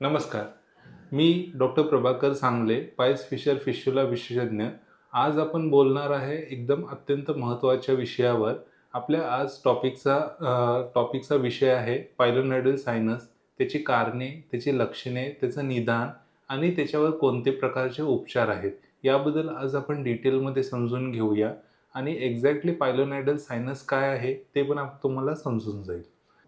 नमस्कार. मी डॉक्टर प्रभाकर सांगले, पाईस फिशर फिशुला विशेषज्ञ. आज आपण बोलणार आहे एकदम अत्यंत महत्त्वाच्या विषयावर. आपल्या आज टॉपिकचा विषय आहे पायलोनोइडल सायनस. त्याची कारणे, त्याची लक्षणे, त्याचं निदान आणि त्याच्यावर कोणते प्रकारचे उपचार आहेत. याबद्दल आज आपण डिटेलमध्ये समजून घेऊया आणि एक्झॅक्टली पायलोनोइडल सायनस काय आहे, ते पण तुम्हाला समजून जाईल.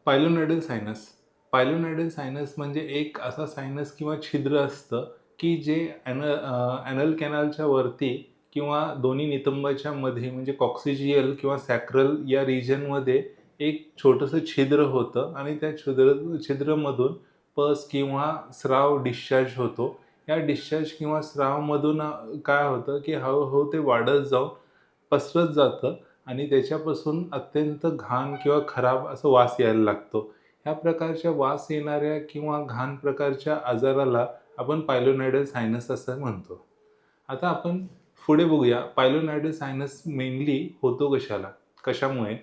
पायलोनोइडल सायनस. पायलोनोइडल सायनस म्हणजे एक असा सायनस किंवा छिद्र असतं, की जे ॲनल कॅनलच्या वरती किंवा दोन्ही नितंबाच्या मध्ये म्हणजे कॉक्सिजियल किंवा सॅक्रल या रिजनमध्ये एक छोटंसं छिद्र होतं आणि त्या छिद्रमधून पस किंवा स्राव डिस्चार्ज होतो. या डिस्चार्ज किंवा स्रावमधून काय होतं, की हळू ते वाढत जाऊन पसरत जातं आणि त्याच्यापासून अत्यंत घाण किंवा खराब असं वास यायला लागतो. ह्या प्रकारच्या वास येणाऱ्या किंवा घाण प्रकारच्या आजाराला आपण पायलोनोइडल सायनस असं म्हणतो. आता आपण पुढे बघूया पायलोनोइडल सायनस मेनली होतो कशामुळे?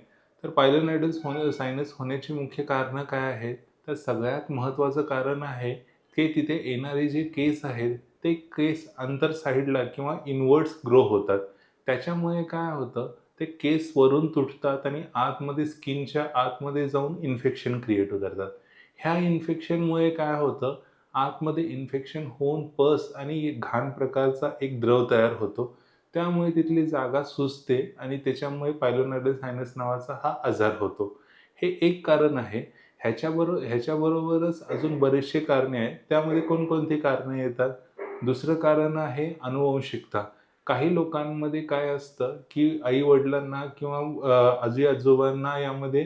तर पायलोनोइडल सायनस होण्याची मुख्य कारणं काय आहेत? तर सगळ्यात महत्त्वाचं कारण आहे, की तिथे येणारे जे केस आहेत, ते केस आंतर साइडला किंवा इनवर्ड्स ग्रो होतात. त्याच्यामुळे काय होतं, ते केस वरून तुटतात आणि आतमध्ये स्किनच्या आतमध्ये जाऊन इन्फेक्शन क्रिएट करतात. ह्या इन्फेक्शनमुळे काय होतं, आतमध्ये इन्फेक्शन होऊन पस आणि घाण प्रकारचा एक द्रव तयार होतो. त्यामुळे तिथली जागा सुजते आणि त्याच्यामुळे पायलोनोइडल सायनस नावाचा हा आजार होतो. हे एक कारण आहे. ह्याच्याबरोबरच अजून बरेचसे कारणे आहेत. त्यामध्ये कोणकोणती कारणे येतात? दुसरं कारण आहे आनुवंशिकता. काही लोकांमध्ये काय असतं, की आई-वडिलांना किंवा आजी-आजोबांना यामध्ये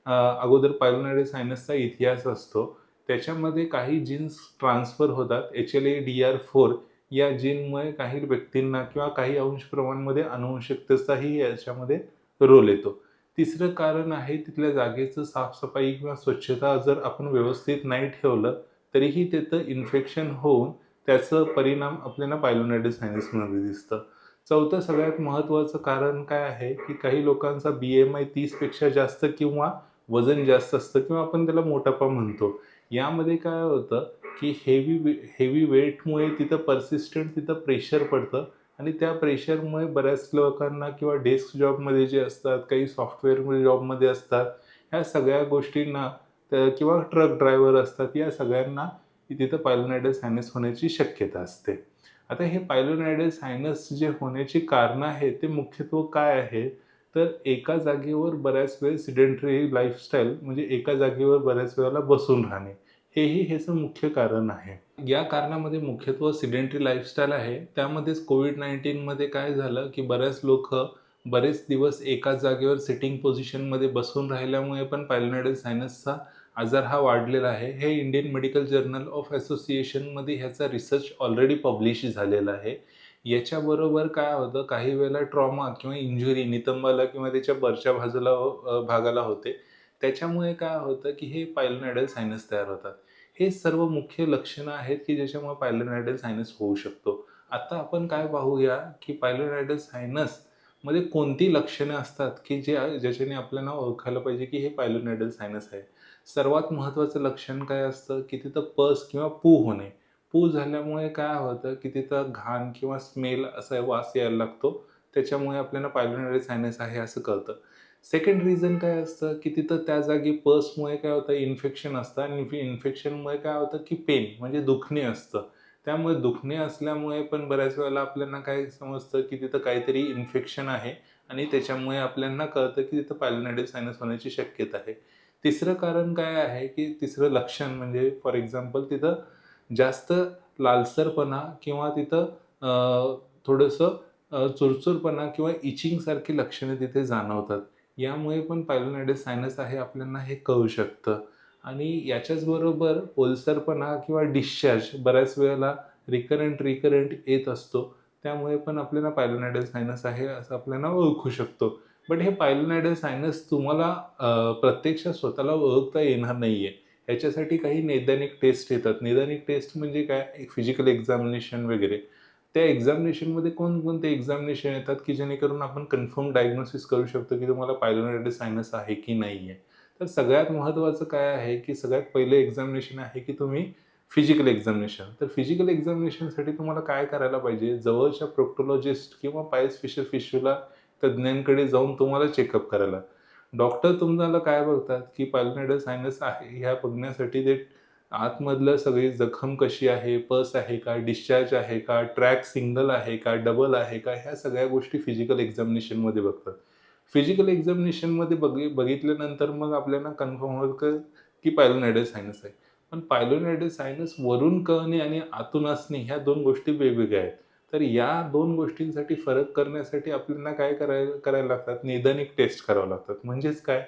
अगोदर पायलोनोइडल सायनसचा इतिहास असतो. त्याच्यामध्ये काही जीन्स ट्रान्सफर होतात. HLA-DR4 या जीनमुळे काही व्यक्तींना किंवा काही अंश प्रमाणामध्ये आनुवंशिकतेचाही याच्यामध्ये रोल येतो. तिसरं कारण आहे तिथल्या जागेचं साफ-सफाई किंवा स्वच्छता जर आपण व्यवस्थित नाही ठेवलं, तरीही तिथं इन्फेक्शन होऊन त्याचं परिणाम आपल्याला पायलोनोइडल सायनसमध्ये दिसतं. चौथं सगळ्यात महत्त्वाचं कारण काय आहे, की काही लोकांचा BMI 30 पेक्षा जास्त किंवा वजन जास्त असतं किंवा आपण त्याला मोटापा म्हणतो. यामध्ये काय होतं, की हेवी वेटमुळे तिथं प्रेशर पडतं आणि त्या प्रेशरमुळे बऱ्याच लोकांना किंवा डेस्क जॉबमध्ये जे असतात, काही सॉफ्टवेअर जॉबमध्ये असतात, ह्या सगळ्या गोष्टींना किंवा ट्रक ड्रायव्हर असतात, या सगळ्यांना तिथं पायलोनोइडल सायनस होण्याची शक्यता असते. आता हे पायलोनोइडल सायनस जे होण्याची कारणं आहेत, ते मुख्यत्वे काय आहे? तर एका जागेवर बऱ्याच वेळ सिडेंटरी लाईफस्टाईल म्हणजे एका जागेवर बऱ्याच वेळेला बसून राहणे, हेही ह्याचं मुख्य कारण आहे. या कारणामध्ये मुख्यत्वे सिडेंटरी लाईफस्टाईल आहे. त्यामध्येच कोविड-19मध्ये काय झालं, की बरेच बरेच दिवस एकाच जागेवर सिटिंग पोझिशनमध्ये बसून राहिल्यामुळे पण पायलोनोइडल सायनसचा आजार हा वाढलेला आहे. हे इंडियन मेडिकल जर्नल ऑफ असोसिएशनमध्ये ह्याचा रिसर्च ऑलरेडी पब्लिश झालेला आहे. याच्याबरोबर काय होतं, काही वेळेला ट्रॉमा किंवा इंजुरी नितंबाला किंवा त्याच्या वरच्या भागाला होते. त्याच्यामुळे काय होतं, की हे पायलोनोइडल सायनस तयार होतात. हे सर्व मुख्य लक्षणं आहेत, की ज्याच्यामुळे पायलोनोइडल सायनस होऊ शकतो. आता आपण काय पाहूया, की पायलोनोइडल सायनसमध्ये कोणती लक्षणं असतात, की ज्याच्याने आपल्याला ओळखायला पाहिजे, की हे पायलोनोइडल सायनस आहे. सर्वात महत्त्वाचं लक्षण काय असतं, की तिथं पस किंवा पू होणे. पू झाल्यामुळे काय होतं, की तिथं घाण किंवा स्मेल असा वास यायला लागतो. त्याच्यामुळे आपल्याला पायलोनोइडल सायनस आहे असं कळतं. सेकंड रिझन काय असतं, की तिथं त्या जागी पसमुळे काय होतं इन्फेक्शन असतं आणि इन्फेक्शनमुळे काय होतं, की पेन म्हणजे दुखणे असतं. त्यामुळे दुखणे असल्यामुळे पण बऱ्याच वेळेला आपल्याला काय समजतं, की तिथं काहीतरी इन्फेक्शन आहे आणि त्याच्यामुळे आपल्याला कळतं, की तिथं पायलोनोइडल सायनस होण्याची शक्यता आहे. तिसरं कारण काय आहे, की तिसरं लक्षण म्हणजे फॉर एक्झाम्पल तिथं जास्त लालसरपणा किंवा तिथं थोडंसं चुरचुरपणा किंवा इचिंगसारखी लक्षणं तिथे जाणवतात. यामुळे पण पायलोनोइडल सायनस आहे आपल्याला हे कळू शकतं. आणि याच्याच बरोबर ओलसरपणा किंवा डिस्चार्ज बऱ्याच वेळेला रिकरंट येत असतो. त्यामुळे पण आपल्याला पायलोनोइडल सायनस आहे असं आपल्याला ओळखू शकतो. बट हे पायलोनोइडल सायनस तुम्हाला प्रत्यक्षात स्वतःला ओळखता येणार नाहीये. ह्याच्यासाठी काही नैदानिक टेस्ट येतात. नैदानिक टेस्ट म्हणजे काय? एक फिजिकल एक्झामिनेशन वगैरे. त्या एक्झामिनेशनमध्ये कोणकोणते एक्झामिनेशन येतात, की जेणेकरून आपण कन्फर्म डायग्नोसिस करू शकतो, की तुम्हाला पायलोनोइडल सायनस आहे की नाहीये. तर सगळ्यात महत्त्वाचं काय आहे, की सगळ्यात पहिलं एक्झामिनेशन आहे, की तुम्ही फिजिकल एक्झामिनेशन. तर फिजिकल एक्झामिनेशनसाठी तुम्हाला काय करायला पाहिजे, जवळच्या प्रोक्टोलॉजिस्ट किंवा पायस फिशर फिशुला तज्ञांकडे जाऊन तुम्हाला चेकअप करायला. डॉक्टर तुम्हाला काय बघतात, की पायलोनेडल सायनस आहे ह्या बघण्यासाठी ते आतमधलं सगळी जखम कशी आहे, पस आहे का, डिस्चार्ज आहे का, ट्रॅक सिंगल आहे का, डबल आहे का, ह्या सगळ्या गोष्टी फिजिकल एक्झामिनेशनमध्ये बघतात. फिजिकल एक्झामिनेशनमध्ये बघितल्यानंतर मग आपल्याला कन्फर्म होतं, की पायलोनेडल सायनस आहे. पण पायलोनेडल सायनस वरून कळणे आणि आतून असणे ह्या 2 गोष्टी वेगवेगळ्या आहेत. तर या 2 गोष्टींसाठी फरक करण्यासाठी आपल्याला काय करायला लागतात, नैदानिक टेस्ट कराव्या लागतात. म्हणजेच काय,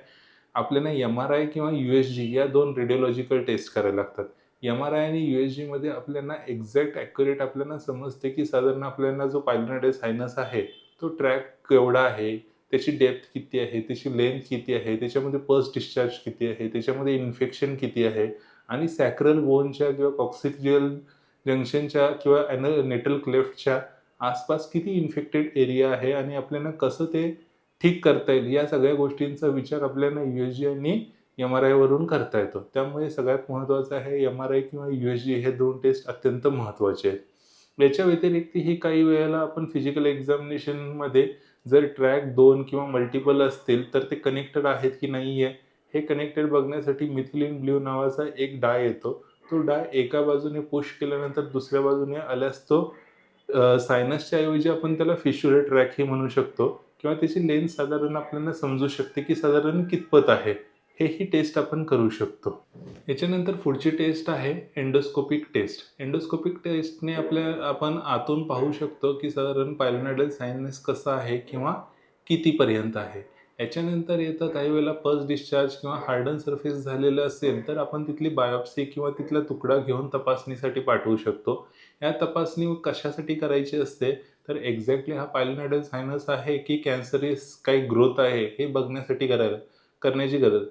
आपल्याला एम-आर-आय किंवा यू-एस-जी या 2 रेडिओलॉजिकल टेस्ट करायला लागतात. एम-आर-आय आणि यू-एस-जीमध्ये आपल्याला एक्झॅक्ट ॲक्युरेट आपल्याला समजते, की साधारण आपल्याला जो पायलोनेडल सायनस आहे, तो ट्रॅक केवढा आहे, त्याची डेप्थ किती आहे, त्याची लेंथ किती आहे, त्याच्यामध्ये पस डिस्चार्ज किती आहे, त्याच्यामध्ये इन्फेक्शन किती आहे आणि सॅक्रल बोनच्या किंवा कॉक्सिक्युअल जंक्शनच्या किंवा नेटल क्लेफ्टच्या आसपास किती इन्फेक्टेड एरिया आहे आणि आपल्याला कसं ते ठीक करता येईल, या सगळ्या गोष्टींचा विचार आपल्याला यू-एस-जी आणि एम-आर-आयवरून करता येतो. त्यामुळे सगळ्यात महत्त्वाचं आहे एम-आर-आय किंवा यू-एस-जी हे 2 टेस्ट अत्यंत महत्त्वाचे आहेत. याच्या व्यतिरिक्तही काही वेळेला आपण फिजिकल एक्झामिनेशनमध्ये जर ट्रॅक 2 किंवा मल्टिपल असतील, तर ते कनेक्टेड आहेत की नाही आहे, हे कनेक्टेड बघण्यासाठी मिथिलीन ब्लू नावाचा एक डाय येतो. तो डाय एका बाजूने पुश केल्यानंतर दुसऱ्या बाजूने आल्यास तो सायनसच्या ऐवजी आपण त्याला फिशुलर ट्रॅकही म्हणू शकतो किंवा त्याची लेन्थ साधारण आपल्याला समजू शकते, की साधारण कितपत आहे. हेही टेस्ट आपण करू शकतो. याच्यानंतर पुढची टेस्ट आहे एंडोस्कोपिक टेस्ट. एंडोस्कोपिक टेस्टने आपण आतून पाहू शकतो, की साधारण पायलोनेडल सायनस कसा आहे किंवा कितीपर्यंत आहे. याच्यानंतर येतं काही वेळेला पस डिस्चार्ज किंवा हार्डन सरफेस झालेलं असेल, तर आपण तिथली बायोप्सी किंवा तिथला तुकडा घेऊन तपासणीसाठी पाठवू शकतो. या तपासणी कशासाठी करायची असते, तर एक्झॅक्टली हा पायलोनेडल सायनस आहे की कॅन्सरस काही ग्रोथ आहे, हे बघण्यासाठी करण्याची गरज.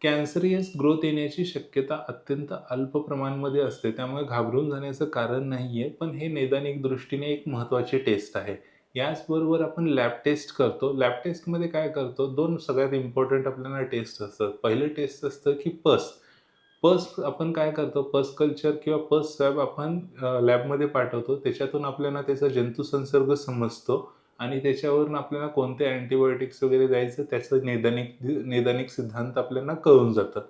कॅन्सरियस ग्रोथ येण्याची शक्यता अत्यंत अल्प प्रमाणामध्ये असते. त्यामुळे घाबरून जाण्याचं कारण नाही आहे. पण हे नैदानिक दृष्टीने एक महत्त्वाची टेस्ट आहे. याचबरोबर आपण लॅब टेस्ट करतो. लॅब टेस्टमध्ये काय करतो, 2 सगळ्यात इम्पोर्टंट आपल्याला टेस्ट असतात. पहिलं टेस्ट असतं की पस. पस आपण काय करतो, पस कल्चर किंवा पस स्वॅब आपण लॅबमध्ये पाठवतो. त्याच्यातून आपल्याला त्याचा जंतुसंसर्ग समजतो आणि त्याच्यावरून आपल्याला कोणते अँटिबायोटिक्स वगैरे द्यायचं त्याचं नैदानिक सिद्धांत आपल्याला कळून जातं.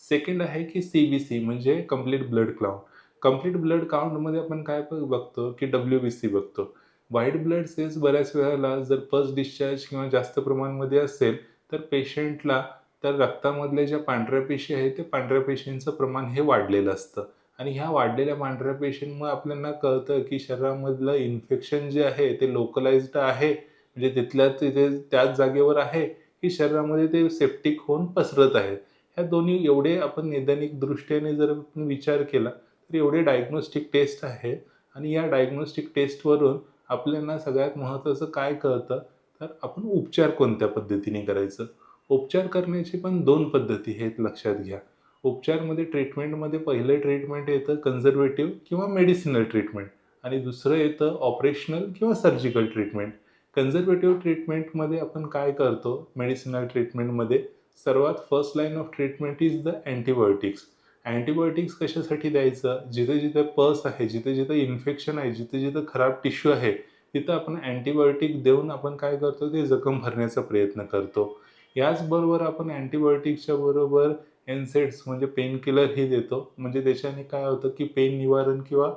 सेकंड आहे की सी-बी-सी म्हणजे complete blood count. Complete blood काउंटमध्ये आपण काय बघतो, की डब्ल्यू-बी-सी बघतो. व्हाईट ब्लड सेल्स बऱ्याच वेळेला जर पस डिस्चार्ज किंवा जास्त प्रमाणामध्ये असेल, तर पेशंटला तर रक्तामधल्या ज्या पांढऱ्या पेशी आहेत, त्या पांढऱ्या पेशींचं प्रमाण हे वाढलेलं असतं आणि ह्या वाढलेल्या पांढऱ्या पेशींमुळे आपल्याला कळतं, की शरीरामधलं इन्फेक्शन जे आहे ते लोकलाइज्ड आहे, म्हणजे तिथल्या तिथे त्याच जागेवर आहे, की शरीरामध्ये ते सेप्टिक होऊन पसरत आहे. ह्या दोन्ही एवढे आपण नैदानिक दृष्टीने जर आपण विचार केला, तर एवढे डायग्नोस्टिक टेस्ट आहेत आणि या डायग्नोस्टिक टेस्टवरून आपल्याला सगळ्यात महत्त्वाचं काय कळतं, तर आपण उपचार कोणत्या पद्धतीने करायचं. उपचार करण्याची पण 2 पद्धती आहेत लक्षात घ्या. उपचारमध्ये ट्रीटमेंटमध्ये पहिलं ट्रीटमेंट येतं कन्झर्व्हेटिव्ह किंवा मेडिसिनल ट्रीटमेंट आणि दुसरं येतं ऑपरेशनल किंवा सर्जिकल ट्रीटमेंट. कन्झर्व्हेटिव्ह ट्रीटमेंटमध्ये आपण काय करतो, मेडिसिनल ट्रीटमेंटमध्ये सर्वात first line of treatment is the antibiotics. Antibiotics कशासाठी द्यायचं? जिथे-जिथे पस आहे, जिथे-जिथे इन्फेक्शन आहे, जिथे-जिथे खराब टिश्यू आहे, तिथं आपण अँटिबायोटिक देऊन आपण काय करतो, ते जखम भरण्याचा प्रयत्न करतो. याचबरोबर आपण अँटिबायोटिक्सच्या बरोबर एनसेड्स म्हणजे पेन किलरही देतो. म्हणजे त्याच्याने काय होतं, की पेन निवारण किंवा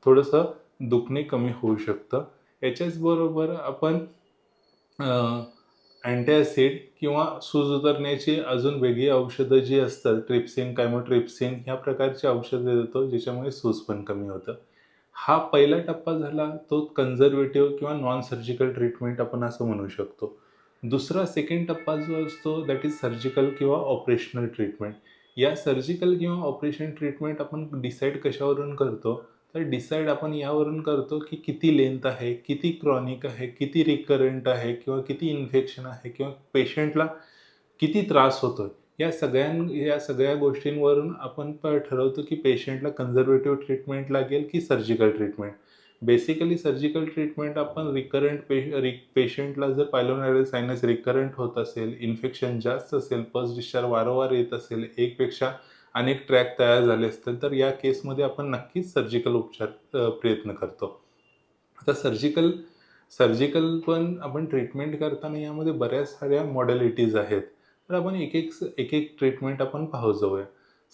थोडंसं दुखणे कमी होऊ शकतं. याच्याच बरोबर आपण अँटॅसिड किंवा सूज उतरण्याची अजून वेगळी औषधं जी असतात, ट्रिप्सिन, कायमोट्रिप्सिन ह्या प्रकारची औषधं देतो, ज्याच्यामुळे सूज पण कमी होतं. हा पहिला टप्पा झाला तो कन्झर्व्हेटिव्ह किंवा नॉन सर्जिकल ट्रीटमेंट आपण असं म्हणू शकतो. दुसरा सेकंड टप्पा जो असतो दॅट इज सर्जिकल किंवा ऑपरेशनल ट्रीटमेंट. या सर्जिकल किंवा ऑपरेशन ट्रीटमेंट आपण डिसाईड कशावरून करतो? तर डिसाईड आपण यावरून करतो, की किती लेंथ आहे, किती क्रॉनिक आहे, किती रिकरंट आहे किंवा किती इन्फेक्शन आहे किंवा पेशंटला किती त्रास होतोय. या सगळ्या गोष्टींवरून आपण ठरवतो, की पेशंटला कन्झर्व्हेटिव्ह ट्रीटमेंट लागेल, की surgical treatment. Basically surgical treatment आपण पेशंटला जर पायलोनेडल सायनस रिकरंट होत असेल, इन्फेक्शन जास्त असेल, पस डिस्चार्ज वारंवार येत असेल, एकपेक्षा अनेक ट्रॅक तयार झाले असतील, तर या केसमध्ये आपण नक्कीच सर्जिकल उपचार प्रयत्न करतो. आता सर्जिकल सर्जिकल पण आपण ट्रीटमेंट करताना यामध्ये बऱ्याच साऱ्या मॉडॅलिटीज आहेत. तर आपण एक ट्रीटमेंट आपण पाहत जाऊया.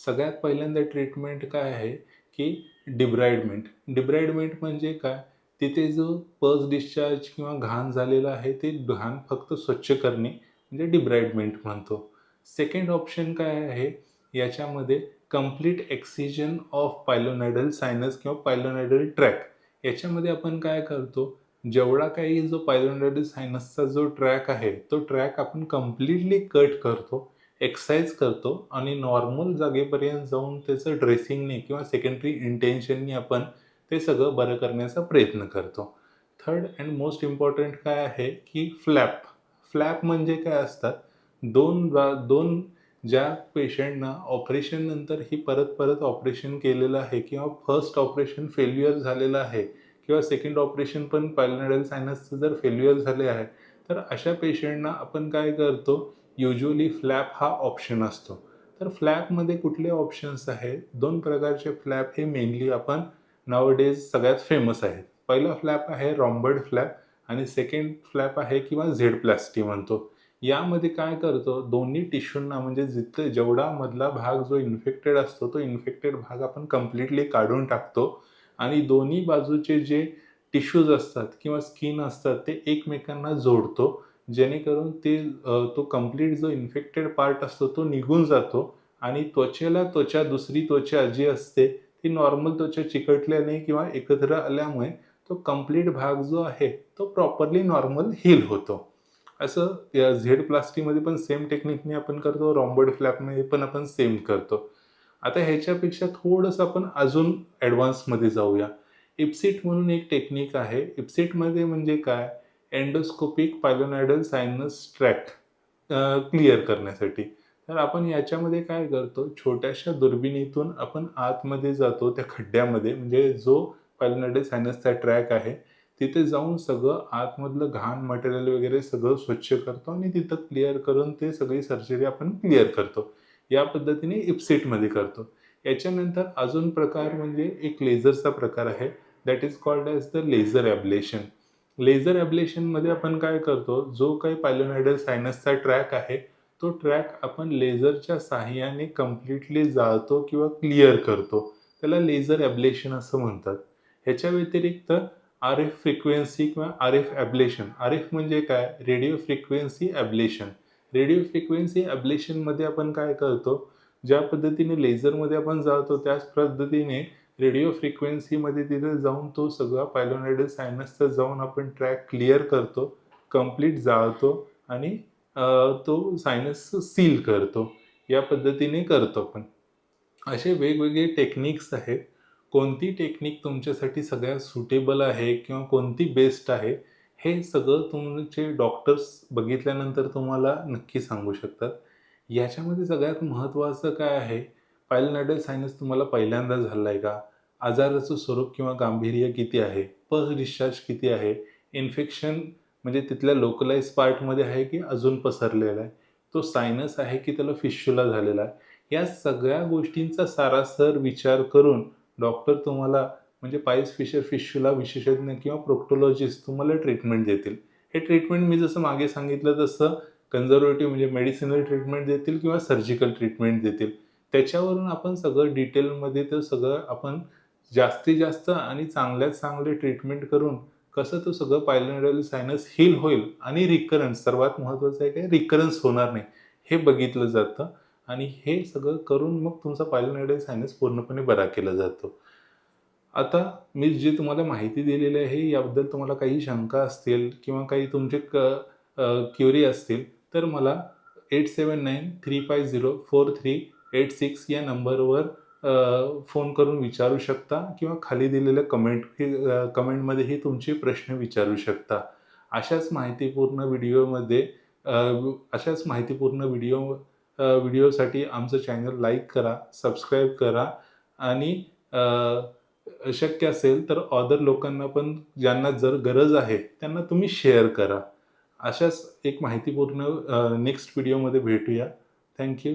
सगळ्यात पहिल्यांदा ट्रीटमेंट काय आहे, की डिब्राइडमेंट. डिब्राइडमेंट म्हणजे काय? तिथे जो पस डिस्चार्ज किंवा घाण झालेला आहे, ते घाण फक्त स्वच्छ करणे म्हणजे डिब्राइडमेंट म्हणतो. सेकंड ऑप्शन काय आहे, याच्यामध्ये कंप्लीट एक्सिजन ऑफ पायलोनोइडल सायनस किंवा पायलोनोइडल ट्रॅक. याच्यामध्ये आपण काय करतो, जेवढा काही जो पायलोनोइडल सायनसचा जो ट्रॅक आहे, तो ट्रॅक आपण कंप्लीटली कट करतो, एक्साइज करतो आणि नॉर्मल जागेपर्यंत जाऊन त्याचं ड्रेसिंगने किंवा सेकंडरी इंटेन्शननी आपण ते सगळं बरं करण्याचा प्रयत्न करतो. थर्ड अँड मोस्ट इम्पॉर्टंट काय आहे, की फ्लॅप. फ्लॅप म्हणजे काय असतात, दोन ज्या पेशंटना ऑपरेशननंतर ही परत ऑपरेशन केलेलं आहे किंवा फर्स्ट ऑपरेशन फेल्युअर झालेलं आहे किंवा सेकंड ऑपरेशन पण पायलोनोइडल सायनसचं जर फेल्युअर झाले आहे, तर अशा पेशंटना आपण काय करतो, युजुअली फ्लॅप हा ऑप्शन असतो. तर फ्लॅपमध्ये कुठले ऑप्शन्स आहेत? 2 प्रकारचे फ्लॅप हे मेनली आपण नाउअडेज सगळ्यात फेमस आहेत. पहिला फ्लॅप आहे रॉम्बॉइड फ्लॅप आणि सेकंड फ्लॅप आहे किंवा झेडप्लास्टी म्हणतो. यामध्ये काय करतो, दोन्ही टिश्यूंना म्हणजे जेवढा मधला भाग जो इन्फेक्टेड असतो, तो इन्फेक्टेड भाग आपण कंप्लीटली काढून टाकतो आणि दोन्ही बाजूचे जे टिश्यूज असतात किंवा स्किन असतात, ते एकमेकांना जोडतो. जेणेकरून तो कंप्लीट जो इन्फेक्टेड पार्ट असतो, तो निघून जातो आणि दुसरी त्वचा जी असते, ती नॉर्मल त्वचा चिकटल्याने किंवा एकत्र आल्यामुळे तो कंप्लीट भाग जो आहे, तो प्रॉपरली नॉर्मल हील होतो. असं या झेड प्लास्टीमध्ये पण सेम टेक्निकने आपण करतो, रॉम्बॉइड फ्लॅपमध्ये पण आपण सेम करतो. आता ह्याच्यापेक्षा थोडंसं आपण अजून ॲडव्हान्समध्ये जाऊया. इप्सिट म्हणून एक टेक्निक आहे. इप्सिटमध्ये म्हणजे काय? एंडोस्कोपिक पायलोनोइडल सायनस ट्रॅक्ट क्लिअर करण्यासाठी. तर आपण याच्यामध्ये काय करतो, छोट्याशा दुर्बिणीतून आपण आतमध्ये जातो त्या खड्ड्यामध्ये, म्हणजे जो पायलोनोइडल सायनसचा ट्रॅक आहे, तिथे जाऊन सगळं आतमधलं घाण मटेरियल वगैरे सगळं स्वच्छ करतो आणि तिथं क्लिअर करून ते सगळी सर्जरी आपण क्लिअर करतो. या पद्धतीने इप्सिटमध्ये करतो. याच्यानंतर अजून प्रकार म्हणजे एक लेझरचा प्रकार आहे. That is called as the laser ablation. Laser ॲब्लेशनमध्ये आपण काय करतो, जो काही पायलोनोइडल सायनसचा ट्रॅक आहे, तो ट्रॅक आपण लेझरच्या सहाय्याने कंप्लीटली जाळतो किंवा क्लिअर करतो. त्याला लेझर ॲब्लेशन असं म्हणतात. ह्याच्या व्यतिरिक्त आर-एफ फ्रिक्वेन्सी किंवा आर-एफ ॲब्लेशन. आर-एफ म्हणजे काय? Radio frequency ablation. Radio frequency ॲब्लेशनमध्ये आपण काय करतो, ज्या पद्धतीने लेझरमध्ये आपण जाळतो, त्याच पद्धतीने रेडिओ फ्रिक्वेन्सीमध्ये तिथे जाऊन तो सगळा पायलोनोइडल सायनसचा जाऊन आपण ट्रॅक क्लिअर करतो, कंप्लीट जाळतो आणि तो सायनस सील करतो. या पद्धतीने करतो आपण. असे वेगवेगळे टेक्निक्स आहेत. कोणती टेक्निक तुमच्यासाठी सगळ्यात सुटेबल आहे किंवा कोणती बेस्ट आहे, हे सगळं तुमचे डॉक्टर्स बघितल्यानंतर तुम्हाला नक्की सांगू शकतात. याच्यामध्ये सगळ्यात महत्त्वाचं काय आहे, पायलोनोइडल सायनस तुम्हाला पहिल्यांदा झाला आहे का? आजाराचं स्वरूप किंवा गांभीर्य किती आहे? पस डिस्चार्ज किती आहे? इन्फेक्शन म्हणजे तिथल्या लोकलाइज पार्टमध्ये आहे की अजून पसरलेला आहे? तो सायनस आहे की त्याला फिश्युला झालेला आहे? या सगळ्या गोष्टींचा सारासर विचार करून डॉक्टर तुम्हाला म्हणजे पाईल्स फिशर फिश्युला विशेषज्ञ किंवा प्रोक्टोलॉजिस्ट तुम्हाला ट्रीटमेंट देतील. हे ट्रीटमेंट मी जसं मागे सांगितलं तसं कन्झर्वेटिव्ह म्हणजे मेडिसिनल ट्रीटमेंट देतील किंवा सर्जिकल ट्रीटमेंट देतील. त्याच्यावरून आपण सगळं डिटेलमध्ये ते सगळं आपण जास्तीत जास्त आणि चांगल्यात चांगले ट्रीटमेंट करून कसं तो सगळं पायलोनोइडल सायनस हील होईल आणि रिकरन्स सर्वात महत्त्वाचं आहे, काय रिकरन्स होणार नाही, हे बघितलं जातं. आणि हे सगळं करून मग तुमचा पायलोनोइडल सायनस पूर्णपणे बरा केला जातो. आता मी जी तुम्हाला माहिती दिलेली आहे याबद्दल तुम्हाला काही शंका असतील किंवा काही तुमचे क्युरी असतील, तर मला 8793504386 या नंबरवर फोन करून विचारू शकता किंवा खाली दिलेल्या कमेंटमध्येही तुमचे प्रश्न विचारू शकता. अशाच माहितीपूर्ण व्हिडिओमध्ये अ, अशाच माहितीपूर्ण व्हिडिओसाठी आमचं चॅनल लाईक करा, सबस्क्राईब करा आणि शक्य असेल तर अदर लोकांना पण ज्यांना जर गरज आहे त्यांना तुम्ही शेअर करा. अशाच एक माहितीपूर्ण नेक्स्ट व्हिडिओमध्ये भेटूया. Thank you.